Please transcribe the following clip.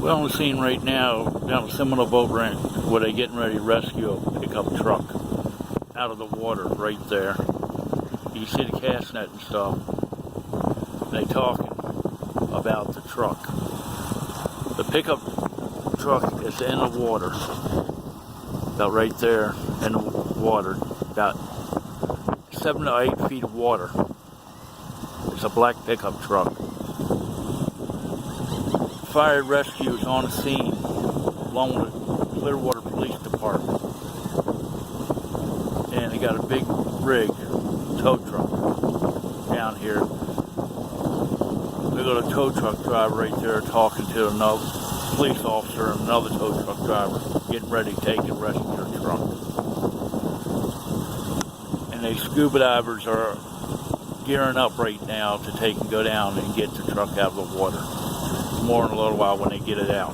We're on the scene right now down the Seminole boat ramp where they're getting ready to rescue a pickup truck out of the water right there. You see the cast net and stuff. They talking about the truck. The pickup truck is in the water, about right there in the water, about 7 to 8 feet of water. It's a black pickup truck. Fire and rescue is on the scene along with the Clearwater Police Department. And they got a big rig, tow truck down here. They got a tow truck driver right there talking to another police officer and another tow truck driver getting ready to take and rescue their truck. And the scuba divers are gearing up right now to take and go down and get the truck out of the water. More in a little while when they get it out.